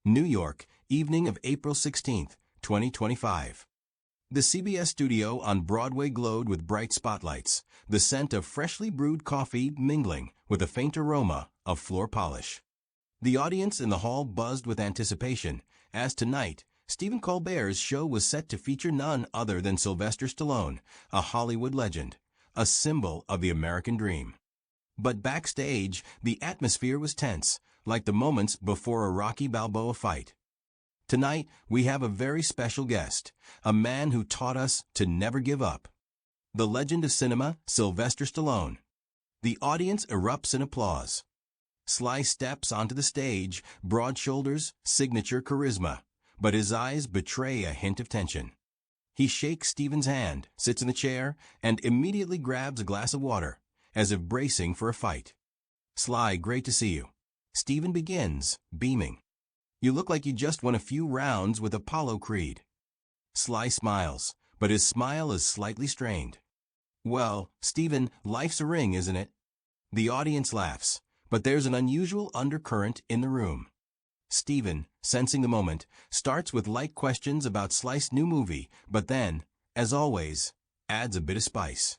New York, evening of April 16th, 2025. The CBS studio on Broadway glowed with bright spotlights, the scent of freshly brewed coffee mingling with a faint aroma of floor polish. The audience in the hall buzzed with anticipation, as tonight, Stephen Colbert's show was set to feature none other than Sylvester Stallone, a Hollywood legend, a symbol of the American dream. But backstage, the atmosphere was tense, like the moments before a Rocky Balboa fight. Tonight, we have a very special guest, a man who taught us to never give up. The legend of cinema, Sylvester Stallone. The audience erupts in applause. Sly steps onto the stage, broad shoulders, signature charisma, but his eyes betray a hint of tension. He shakes Stephen's hand, sits in the chair, and immediately grabs a glass of water, as if bracing for a fight. Sly, great to see you. Stephen begins, beaming. You look like you just won a few rounds with Apollo Creed. Sly smiles, but his smile is slightly strained. Well, Stephen, life's a ring, isn't it? The audience laughs, but there's an unusual undercurrent in the room. Stephen, sensing the moment, starts with light questions about Sly's new movie, but then, as always, adds a bit of spice.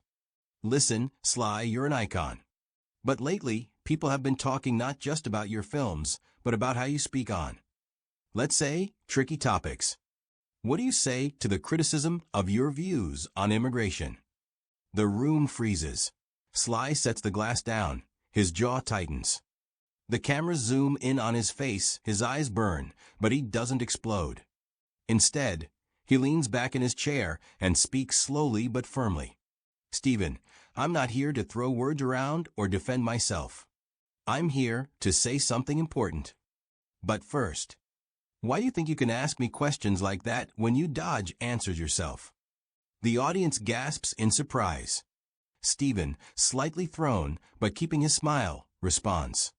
Listen, Sly, you're an icon. But lately, people have been talking not just about your films, but about how you speak on, let's say, tricky topics. What do you say to the criticism of your views on immigration? The room freezes. Sly sets the glass down. His jaw tightens. The cameras zoom in on his face, his eyes burn, but he doesn't explode. Instead, he leans back in his chair and speaks slowly but firmly. Stephen, I'm not here to throw words around or defend myself. I'm here to say something important. But first, why do you think you can ask me questions like that when you dodge answers yourself? The audience gasps in surprise. Stephen, slightly thrown, but keeping his smile, responds.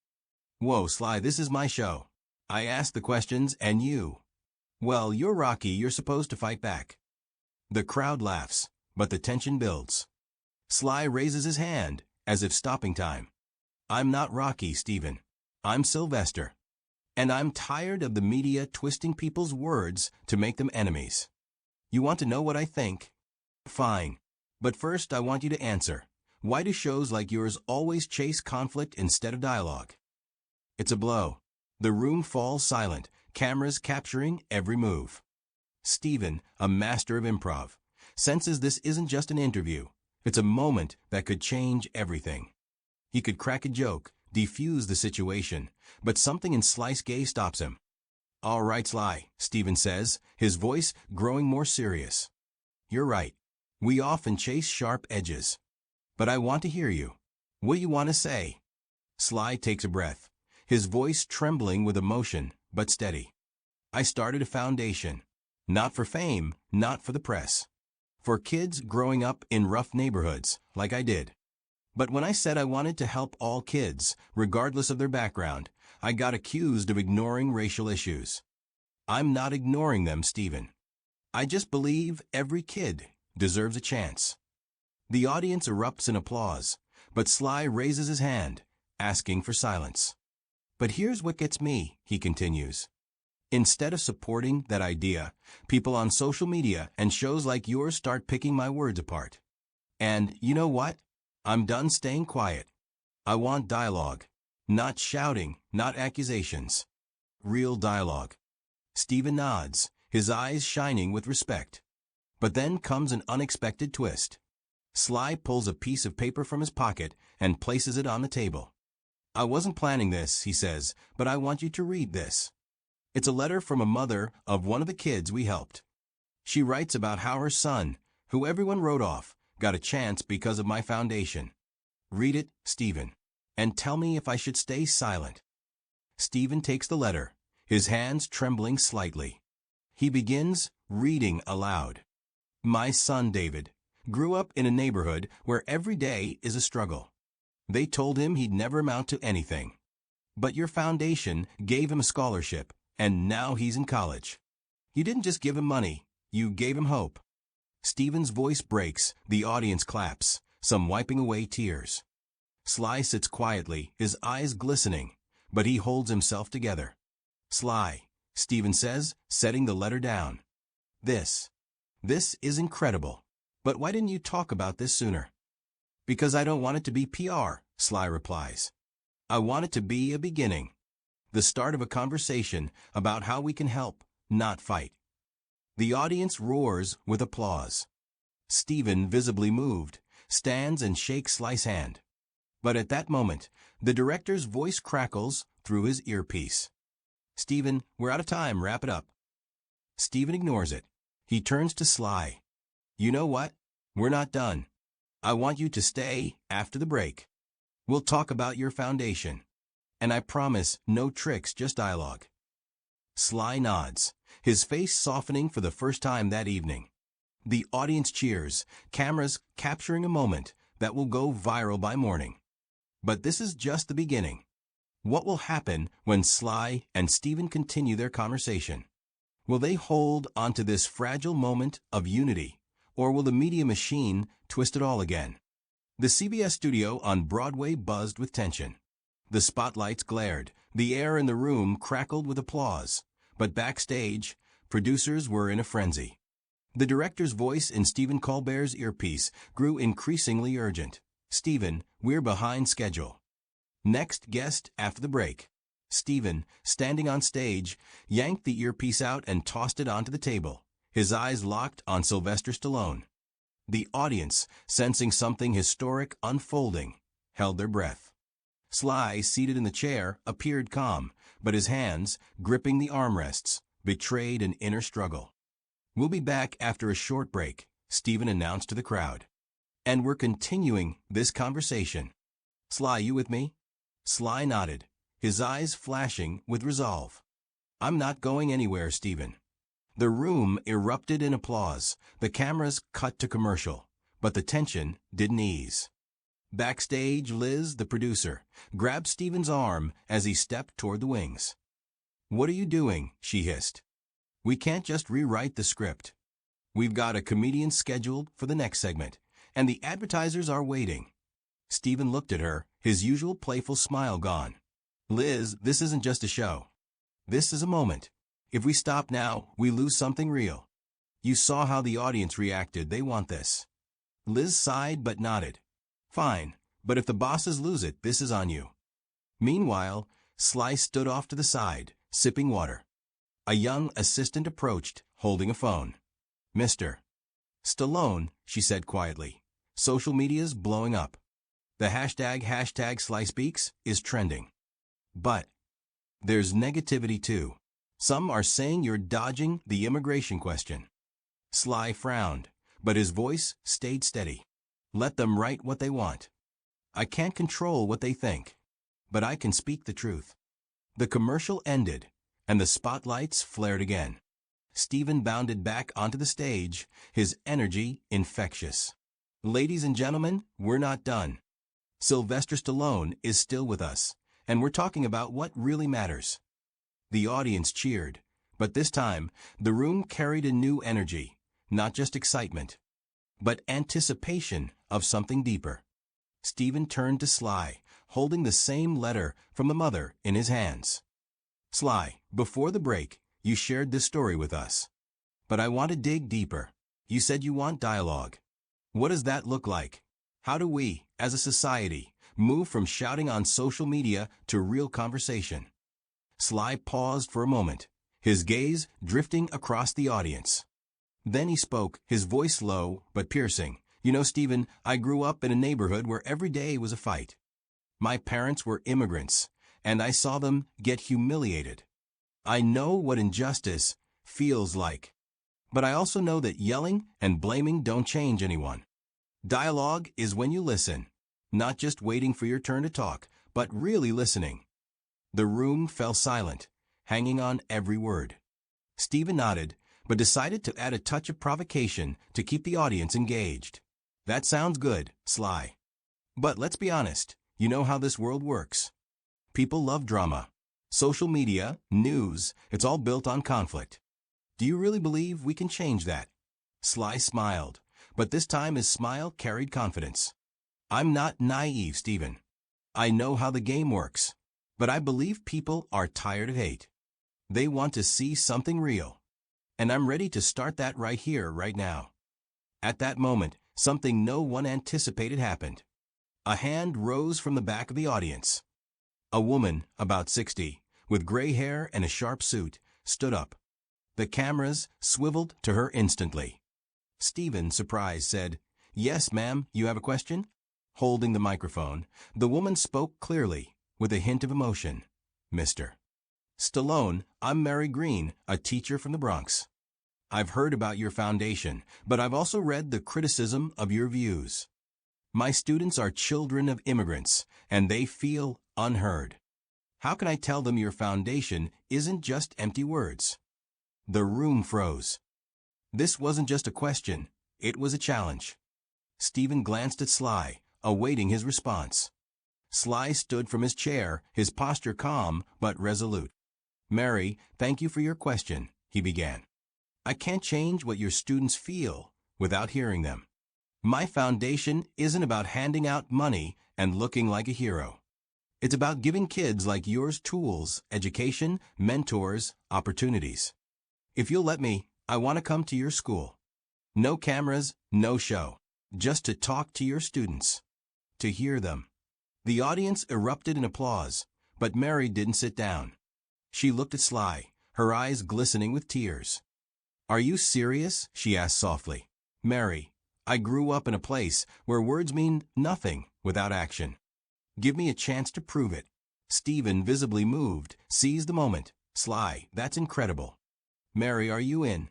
Whoa, Sly, this is my show. I ask the questions and you. Well, you're Rocky, you're supposed to fight back. The crowd laughs, but the tension builds. Sly raises his hand, as if stopping time. I'm not Rocky, Stephen. I'm Sylvester. And I'm tired of the media twisting people's words to make them enemies. You want to know what I think? Fine. But first I want you to answer. Why do shows like yours always chase conflict instead of dialogue? It's a blow. The room falls silent, cameras capturing every move. Stephen, a master of improv, senses this isn't just an interview. It's a moment that could change everything. He could crack a joke, defuse the situation, but something in Sly's gaze stops him. All right, Sly, Stephen says, his voice growing more serious. You're right. We often chase sharp edges. But I want to hear you. What do you want to say? Sly takes a breath, his voice trembling with emotion, but steady. I started a foundation. Not for fame, not for the press. For kids growing up in rough neighborhoods, like I did. But when I said I wanted to help all kids, regardless of their background, I got accused of ignoring racial issues. I'm not ignoring them, Stephen. I just believe every kid deserves a chance. The audience erupts in applause, but Sly raises his hand, asking for silence. But here's what gets me, he continues. Instead of supporting that idea, people on social media and shows like yours start picking my words apart. And you know what? I'm done staying quiet. I want dialogue. Not shouting, not accusations. Real dialogue. Stephen nods, his eyes shining with respect. But then comes an unexpected twist. Sly pulls a piece of paper from his pocket and places it on the table. I wasn't planning this, he says, but I want you to read this. It's a letter from a mother of one of the kids we helped. She writes about how her son, who everyone wrote off, got a chance because of my foundation. Read it, Stephen, and tell me if I should stay silent. Stephen takes the letter, his hands trembling slightly. He begins reading aloud. My son, David, grew up in a neighborhood where every day is a struggle. They told him he'd never amount to anything. But your foundation gave him a scholarship, and now he's in college. You didn't just give him money, you gave him hope. Stephen's voice breaks, the audience claps, some wiping away tears. Sly sits quietly, his eyes glistening, but he holds himself together. Sly, Steven says, setting the letter down. This is incredible. But why didn't you talk about this sooner? Because I don't want it to be PR, Sly replies. I want it to be a beginning. The start of a conversation about how we can help, not fight. The audience roars with applause. Steven, visibly moved, stands and shakes Sly's hand. But at that moment, the director's voice crackles through his earpiece. Steven, we're out of time, wrap it up. Steven ignores it. He turns to Sly. You know what? We're not done. I want you to stay after the break. We'll talk about your foundation. And I promise, no tricks, just dialogue. Sly nods, his face softening for the first time that evening. The audience cheers, cameras capturing a moment that will go viral by morning. But this is just the beginning. What will happen when Sly and Steven continue their conversation? Will they hold onto this fragile moment of unity, or will the media machine twist it all again? The CBS studio on Broadway buzzed with tension. The spotlights glared, the air in the room crackled with applause, but backstage, producers were in a frenzy. The director's voice in Stephen Colbert's earpiece grew increasingly urgent. Steven, we're behind schedule. Next guest after the break. Steven, standing on stage, yanked the earpiece out and tossed it onto the table, his eyes locked on Sylvester Stallone. The audience, sensing something historic unfolding, held their breath. Sly, seated in the chair, appeared calm, but his hands, gripping the armrests, betrayed an inner struggle. We'll be back after a short break, Steven announced to the crowd. And we're continuing this conversation. Sly, you with me? Sly nodded, his eyes flashing with resolve. I'm not going anywhere, Steven. The room erupted in applause. The cameras cut to commercial, but the tension didn't ease. Backstage, Liz, the producer, grabbed Steven's arm as he stepped toward the wings. What are you doing? She hissed. We can't just rewrite the script. We've got a comedian scheduled for the next segment, and the advertisers are waiting. Steven looked at her, his usual playful smile gone. Liz, this isn't just a show. This is a moment. If we stop now, we lose something real. You saw how the audience reacted. They want this. Liz sighed but nodded. Fine, but if the bosses lose it, this is on you. Meanwhile, Sly stood off to the side, sipping water. A young assistant approached, holding a phone. Mr. Stallone, she said quietly. Social media's blowing up. The hashtag #SlySpeaks is trending. But there's negativity too. Some are saying you're dodging the immigration question. Sly frowned, but his voice stayed steady. Let them write what they want. I can't control what they think, but I can speak the truth. The commercial ended, and the spotlights flared again. Steven bounded back onto the stage, his energy infectious. Ladies and gentlemen, we're not done. Sylvester Stallone is still with us, and we're talking about what really matters. The audience cheered, but this time, the room carried a new energy, not just excitement, but anticipation of something deeper. Steven turned to Sly, holding the same letter from the mother in his hands. Sly, before the break, you shared this story with us. But I want to dig deeper. You said you want dialogue. What does that look like? How do we, as a society, move from shouting on social media to real conversation? Sly paused for a moment, his gaze drifting across the audience. Then he spoke, his voice low but piercing. You know, Steven, I grew up in a neighborhood where every day was a fight. My parents were immigrants, and I saw them get humiliated. I know what injustice feels like. But I also know that yelling and blaming don't change anyone. Dialogue is when you listen, not just waiting for your turn to talk, but really listening. The room fell silent, hanging on every word. Steven nodded, but decided to add a touch of provocation to keep the audience engaged. That sounds good, Sly. But let's be honest, you know how this world works. People love drama. Social media, news, it's all built on conflict. Do you really believe we can change that? Sly smiled, but this time his smile carried confidence. I'm not naive, Steven. I know how the game works, but I believe people are tired of hate. They want to see something real. And I'm ready to start that right here, right now. At that moment, something no one anticipated happened. A hand rose from the back of the audience. A woman, about 60, with gray hair and a sharp suit, stood up. The cameras swiveled to her instantly. Stephen, surprised, said, "Yes, ma'am, you have a question?" Holding the microphone, the woman spoke clearly, with a hint of emotion. "Mr. Stallone, I'm Mary Green, a teacher from the Bronx. I've heard about your foundation, but I've also read the criticism of your views. My students are children of immigrants, and they feel unheard. How can I tell them your foundation isn't just empty words?" The room froze. This wasn't just a question, it was a challenge. Stephen glanced at Sly, awaiting his response. Sly stood from his chair, his posture calm but resolute. "Mary, thank you for your question," he began. "I can't change what your students feel without hearing them. My foundation isn't about handing out money and looking like a hero. It's about giving kids like yours tools, education, mentors, opportunities. If you'll let me, I want to come to your school. No cameras, no show. Just to talk to your students. To hear them." The audience erupted in applause, but Mary didn't sit down. She looked at Sly, her eyes glistening with tears. "Are you serious?" she asked softly. "Mary, I grew up in a place where words mean nothing without action. Give me a chance to prove it." Stephen, visibly moved, seized the moment. "Sly, that's incredible. Mary, are you in?"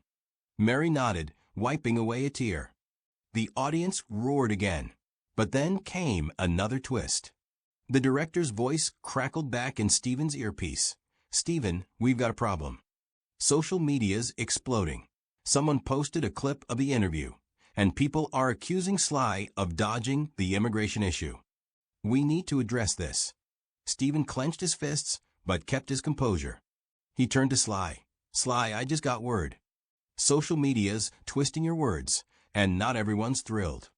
Mary nodded, wiping away a tear. The audience roared again, but then came another twist. The director's voice crackled back in Stephen's earpiece. "Stephen, we've got a problem. Social media's exploding. Someone posted a clip of the interview, and people are accusing Sly of dodging the immigration issue. We need to address this." Stephen clenched his fists, but kept his composure. He turned to Sly. "Sly, I just got word. Social media's twisting your words, and not everyone's thrilled.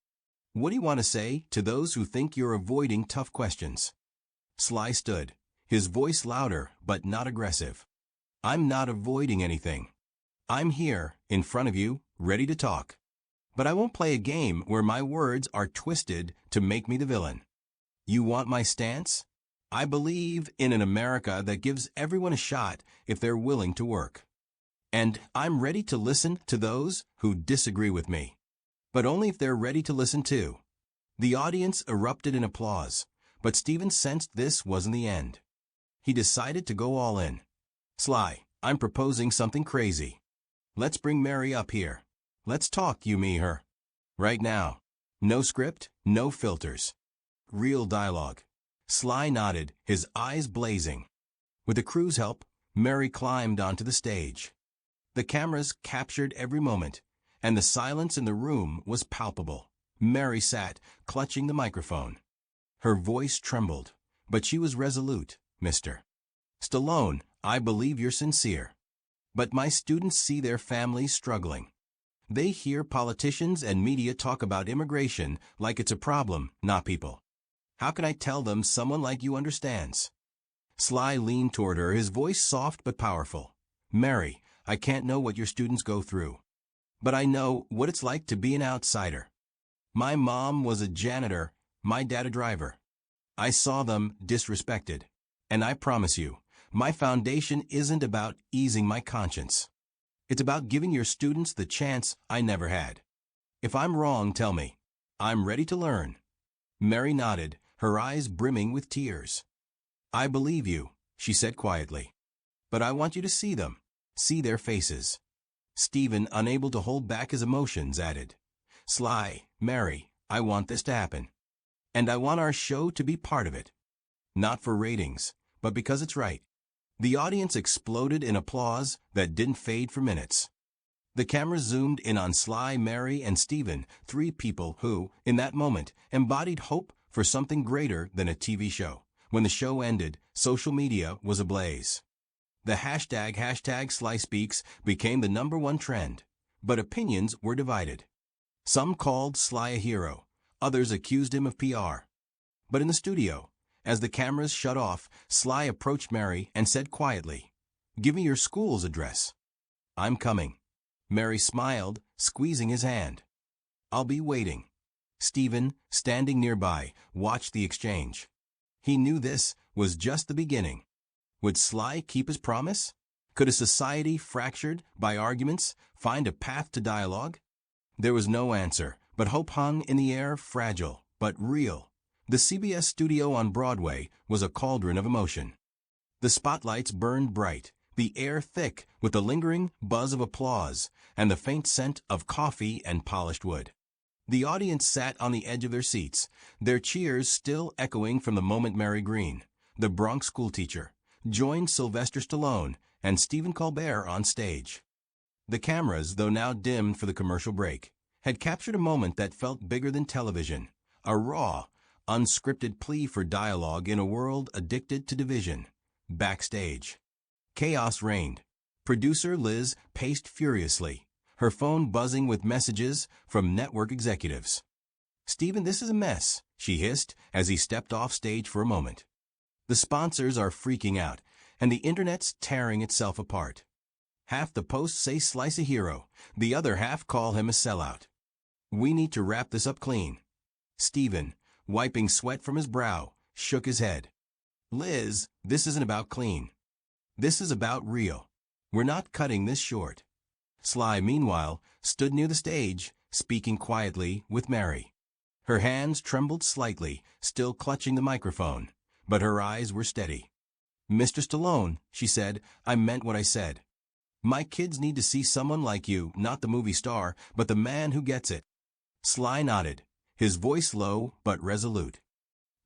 What do you want to say to those who think you're avoiding tough questions?" Sly stood, his voice louder but not aggressive. "I'm not avoiding anything. I'm here, in front of you, ready to talk. But I won't play a game where my words are twisted to make me the villain. You want my stance? I believe in an America that gives everyone a shot if they're willing to work. And I'm ready to listen to those who disagree with me. But only if they're ready to listen too." The audience erupted in applause, but Stephen sensed this wasn't the end. He decided to go all in. "Sly, I'm proposing something crazy. Let's bring Mary up here. Let's talk, you, me, her. Right now. No script, no filters. Real dialogue." Sly nodded, his eyes blazing. With the crew's help, Mary climbed onto the stage. The cameras captured every moment, and the silence in the room was palpable. Mary sat, clutching the microphone. Her voice trembled, but she was resolute. "Mr. Stallone, I believe you're sincere. But my students see their families struggling. They hear politicians and media talk about immigration like it's a problem, not people. How can I tell them someone like you understands?" Sly leaned toward her, his voice soft but powerful. "Mary, I can't know what your students go through. But I know what it's like to be an outsider. My mom was a janitor, my dad a driver. I saw them disrespected. And I promise you, my foundation isn't about easing my conscience. It's about giving your students the chance I never had. If I'm wrong, tell me. I'm ready to learn." Mary nodded, her eyes brimming with tears. "I believe you," she said quietly. "But I want you to see them, see their faces." Stephen, unable to hold back his emotions, added, "Sly, Mary, I want this to happen. And I want our show to be part of it. Not for ratings, but because it's right." The audience exploded in applause that didn't fade for minutes. The camera zoomed in on Sly, Mary, and Stephen, three people who, in that moment, embodied hope for something greater than a TV show. When the show ended, social media was ablaze. The hashtag #SlySpeaks became the #1 trend, but opinions were divided. Some called Sly a hero, others accused him of PR. But in the studio, as the cameras shut off, Sly approached Mary and said quietly, Give me your school's address. I'm coming. Mary smiled, squeezing his hand. I'll be waiting. Stephen, standing nearby, watched the exchange. He knew this was just the beginning. Would Sly keep his promise? Could a society fractured by arguments find a path to dialogue? There was no answer, but hope hung in the air, fragile, but real. The CBS studio on Broadway was a cauldron of emotion. The spotlights burned bright, the air thick with the lingering buzz of applause and the faint scent of coffee and polished wood. The audience sat on the edge of their seats, their cheers still echoing from the moment Mary Green, the Bronx schoolteacher, joined Sylvester Stallone and Stephen Colbert on stage. The cameras, though now dimmed for the commercial break, had captured a moment that felt bigger than television, a raw, unscripted plea for dialogue in a world addicted to division. Backstage, chaos reigned. Producer Liz paced furiously, her phone buzzing with messages from network executives. "Stephen, this is a mess," she hissed as he stepped off stage for a moment. "The sponsors are freaking out, and the internet's tearing itself apart. Half the posts say Sly's a hero, the other half call him a sellout. We need to wrap this up clean." Stephen, wiping sweat from his brow, shook his head. "Liz, this isn't about clean. This is about real. We're not cutting this short." Sly, meanwhile, stood near the stage, speaking quietly with Mary. Her hands trembled slightly, still clutching the microphone, but her eyes were steady. "Mr. Stallone," she said, "I meant what I said. My kids need to see someone like you, not the movie star, but the man who gets it." Sly nodded, his voice low but resolute.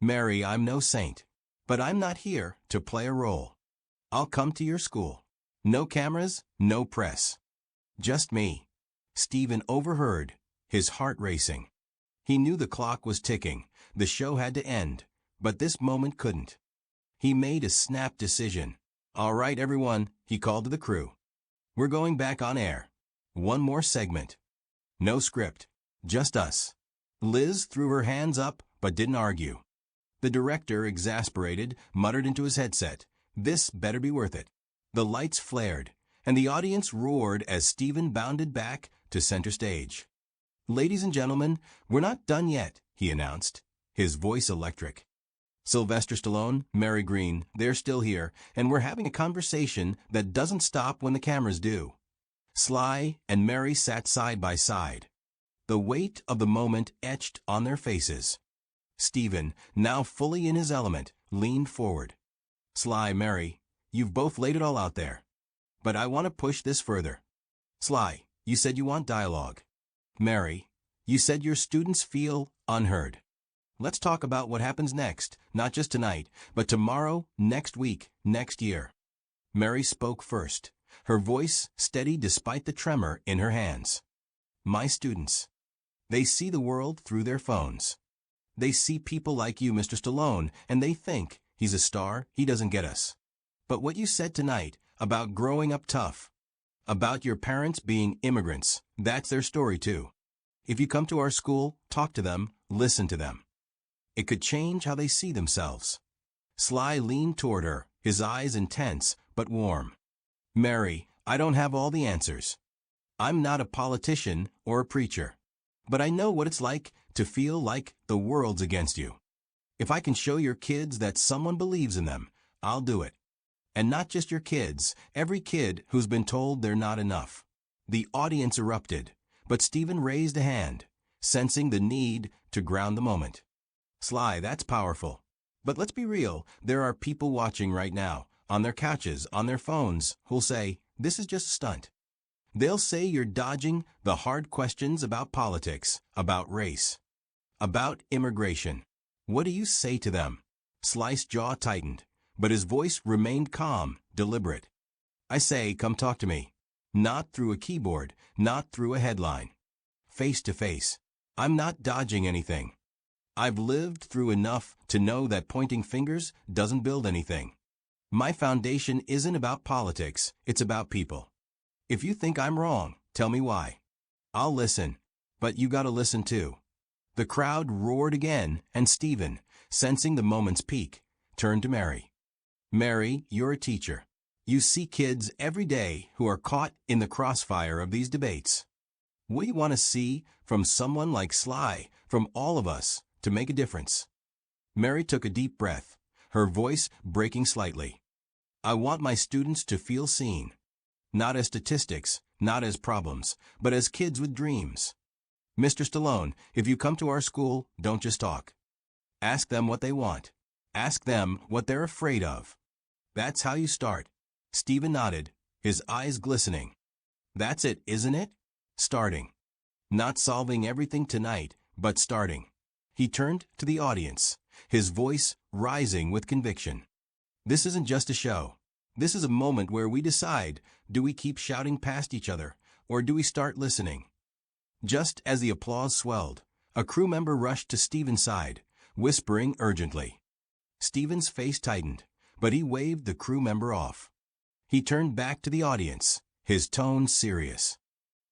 "Mary, I'm no saint, but I'm not here to play a role. I'll come to your school. No cameras, no press. Just me." Stephen overheard, his heart racing. He knew the clock was ticking, the show had to end, but this moment couldn't. He made a snap decision. "All right, everyone," he called to the crew. "We're going back on air. One more segment. No script, just us." Liz threw her hands up but didn't argue. The director, exasperated, muttered into his headset, "This better be worth it." The lights flared, and the audience roared as Stephen bounded back to center stage. "Ladies and gentlemen, we're not done yet," he announced, his voice electric. "Sylvester Stallone, Mary Green, they're still here, and we're having a conversation that doesn't stop when the cameras do." Sly and Mary sat side by side, the weight of the moment etched on their faces. Stephen, now fully in his element, leaned forward. "Sly, Mary, you've both laid it all out there. But I want to push this further. Sly, you said you want dialogue. Mary, you said your students feel unheard. Let's talk about what happens next, not just tonight, but tomorrow, next week, next year." Mary spoke first, her voice steady despite the tremor in her hands. "My students. They see the world through their phones. They see people like you, Mr. Stallone, and they think, he's a star, he doesn't get us. But what you said tonight about growing up tough, about your parents being immigrants, that's their story too. If you come to our school, talk to them, listen to them. It could change how they see themselves." Sly leaned toward her, his eyes intense but warm. "Mary, I don't have all the answers. I'm not a politician or a preacher. But I know what it's like to feel like the world's against you. If I can show your kids that someone believes in them, I'll do it. And not just your kids, every kid who's been told they're not enough." The audience erupted, but Stephen raised a hand, sensing the need to ground the moment. "Sly, that's powerful. But let's be real, there are people watching right now, on their couches, on their phones, who'll say, this is just a stunt. They'll say you're dodging the hard questions about politics, about race, about immigration. What do you say to them?" Sly's jaw tightened, but his voice remained calm, deliberate. "I say, come talk to me. Not through a keyboard, not through a headline. Face to face. I'm not dodging anything. I've lived through enough to know that pointing fingers doesn't build anything. My foundation isn't about politics, it's about people. If you think I'm wrong, tell me why. I'll listen, but you gotta listen too." The crowd roared again, and Stephen, sensing the moment's peak, turned to Mary. "Mary, you're a teacher. You see kids every day who are caught in the crossfire of these debates. What do you want to see from someone like Sly, from all of us, to make a difference? Mary took a deep breath, her voice breaking slightly. I want my students to feel seen. Not as statistics, not as problems, but as kids with dreams. Mr. Stallone, if you come to our school, don't just talk. Ask them what they want. Ask them what they're afraid of. That's how you start. Stephen nodded, his eyes glistening. That's it, isn't it? Starting. Not solving everything tonight, but starting. He turned to the audience, his voice rising with conviction. This isn't just a show. This is a moment where we decide, do we keep shouting past each other, or do we start listening? Just as the applause swelled, a crew member rushed to Stephen's side, whispering urgently. Stephen's face tightened, but he waved the crew member off. He turned back to the audience, his tone serious.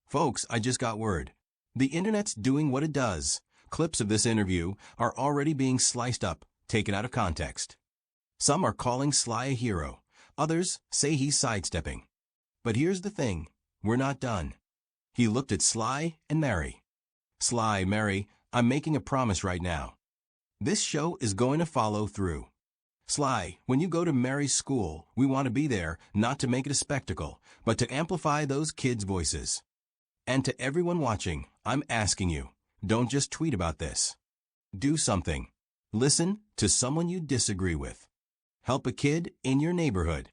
Folks, I just got word. The internet's doing what it does. Clips of this interview are already being sliced up, taken out of context. Some are calling Sly a hero. Others say he's sidestepping. But here's the thing, we're not done. He looked at Sly and Mary. Sly, Mary, I'm making a promise right now. This show is going to follow through. Sly, when you go to Mary's school, we want to be there, not to make it a spectacle, but to amplify those kids' voices. And to everyone watching, I'm asking you, don't just tweet about this. Do something. Listen to someone you disagree with. Help a kid in your neighborhood.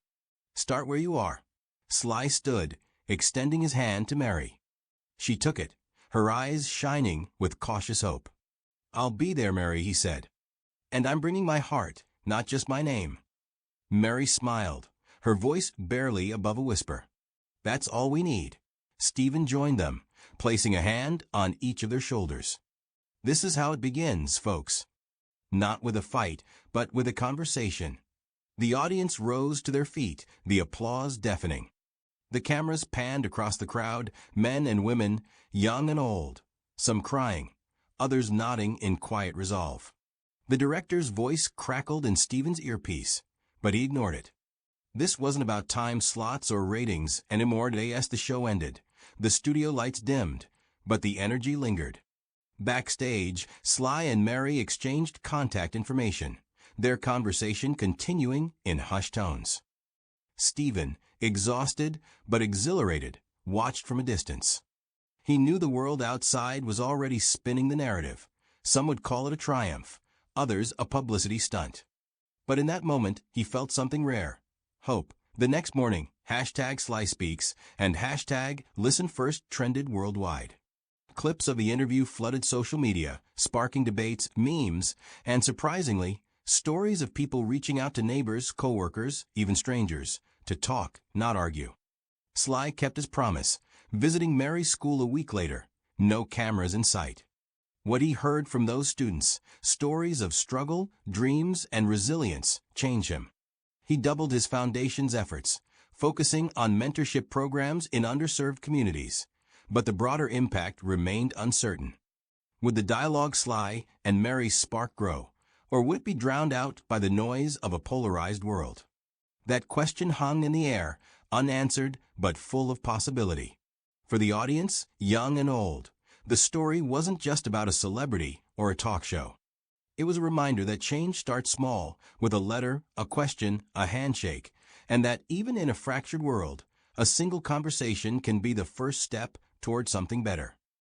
Start where you are. Sly stood, extending his hand to Mary. She took it, her eyes shining with cautious hope. I'll be there, Mary, he said. And I'm bringing my heart, not just my name. Mary smiled, her voice barely above a whisper. That's all we need. Stephen joined them, placing a hand on each of their shoulders. This is how it begins, folks. Not with a fight, but with a conversation. The audience rose to their feet, the applause deafening. The cameras panned across the crowd, men and women, young and old, some crying, others nodding in quiet resolve. The director's voice crackled in Stephen's earpiece, but he ignored it. This wasn't about time slots or ratings anymore today as the show ended. The studio lights dimmed, but the energy lingered. Backstage, Sly and Mary exchanged contact information, their conversation continuing in hushed tones. Stephen, exhausted but exhilarated, watched from a distance. He knew the world outside was already spinning the narrative. Some would call it a triumph, others a publicity stunt. But in that moment, he felt something rare. Hope. The next morning, #SlySpeaks and #ListenFirst trended worldwide. Clips of the interview flooded social media, sparking debates, memes, and surprisingly, stories of people reaching out to neighbors, coworkers, even strangers, to talk, not argue. Sly kept his promise, visiting Mary's school a week later, no cameras in sight. What he heard from those students, stories of struggle, dreams, and resilience, changed him. He doubled his foundation's efforts, focusing on mentorship programs in underserved communities. But the broader impact remained uncertain. Would the dialogue Sly and Mary's spark grow, or would it be drowned out by the noise of a polarized world? That question hung in the air, unanswered but full of possibility. For the audience, young and old, the story wasn't just about a celebrity or a talk show. It was a reminder that change starts small, with a letter, a question, a handshake, and that even in a fractured world, a single conversation can be the first step toward something better.